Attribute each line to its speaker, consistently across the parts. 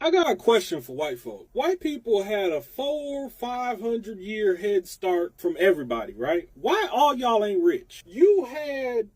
Speaker 1: I got a question for white folk. White people had a 400-500 year head start from everybody, right? Why all y'all ain't rich? You had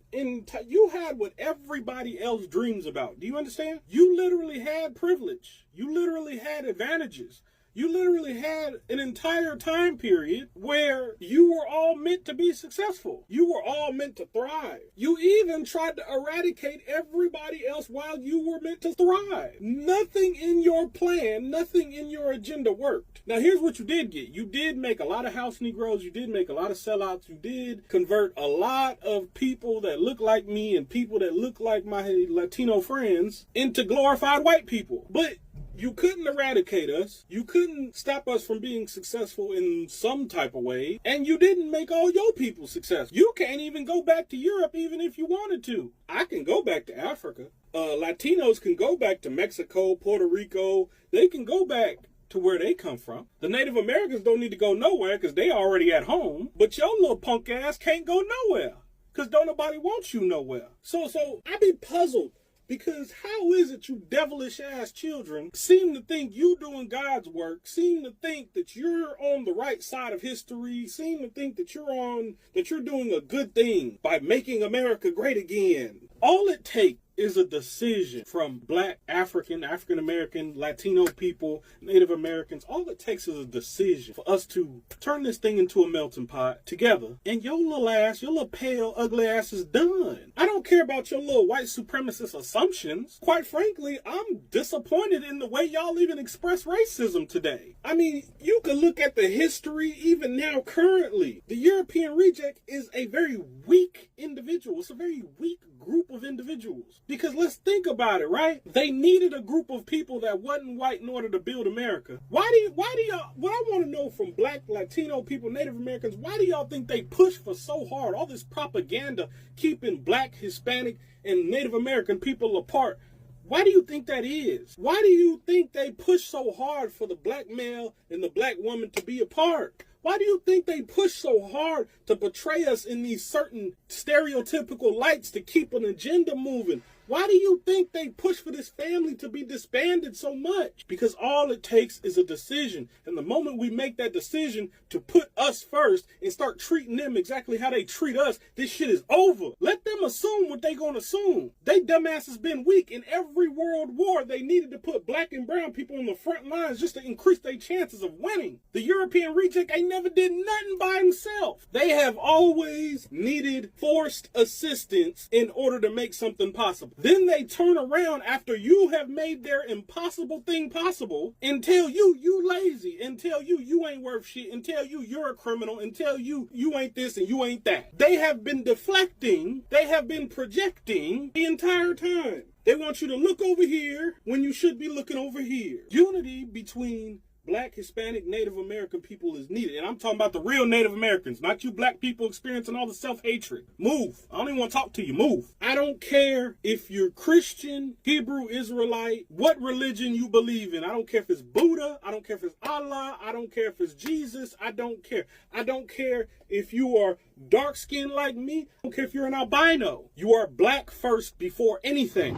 Speaker 1: what everybody else dreams about. Do you understand? You literally had privilege. You literally had advantages. You literally had an entire time period where you were all meant to be successful. You were all meant to thrive. You even tried to eradicate everybody else while you were meant to thrive. Nothing in your plan, nothing in your agenda worked. Now, here's what you did get. You did make a lot of house Negroes. You did make a lot of sellouts. You did convert a lot of people that look like me and people that look like my Latino friends into glorified white people. But you couldn't eradicate us. You couldn't stop us from being successful in some type of way. And you didn't make all your people successful. You can't even go back to Europe even if you wanted to. I can go back to Africa. Latinos can go back to Mexico, Puerto Rico. They can go back to where they come from. The Native Americans don't need to go nowhere because they already at home. But your little punk ass can't go nowhere because don't nobody want you nowhere. So I be puzzled. Because how is it you devilish ass children seem to think you doing God's work, seem to think that you're on the right side of history, seem to think that you're doing a good thing by making America great again. All it takes is a decision from Black, African-American, Latino people, Native Americans. All it takes is a decision for us to turn this thing into a melting pot together. And your little pale, ugly ass is done. I don't care about your little white supremacist assumptions. Quite frankly, I'm disappointed in the way y'all even express racism today. I mean, you can look at the history even now currently. The European reject is a very weak individual. It's a very weak group of individuals. Because let's think about it, right? They needed a group of people that wasn't white in order to build America. Why do y'all, what I want to know from Black, Latino people, Native Americans, why do y'all think they push for so hard, all this propaganda keeping Black, Hispanic, and Native American people apart? Why do you think that is? Why do you think they push so hard for the Black male and the Black woman to be apart? Why do you think they push so hard to portray us in these certain stereotypical lights to keep an agenda moving? Why do you think they push for this family to be disbanded so much? Because all it takes is a decision. And the moment we make that decision to put us first and start treating them exactly how they treat us, this shit is over. Let them assume what they gonna assume. They dumbasses been weak. In every world war, they needed to put Black and brown people on the front lines just to increase their chances of winning. The European reject ain't never did nothing by himself. They have always needed forced assistance in order to make something possible. Then they turn around after you have made their impossible thing possible and tell you lazy, and tell you ain't worth shit, and tell you're a criminal, and tell you ain't this and you ain't that. They have been deflecting, they have been projecting the entire time. They want you to look over here when you should be looking over here. Unity between Black, Hispanic, Native American people is needed. And I'm talking about the real Native Americans, not you Black people experiencing all the self-hatred. Move. I don't even want to talk to you. Move. I don't care if you're Christian, Hebrew, Israelite, what religion you believe in. I don't care if it's Buddha. I don't care if it's Allah. I don't care if it's Jesus. I don't care. I don't care if you are dark-skinned like me. I don't care if you're an albino. You are Black first before anything.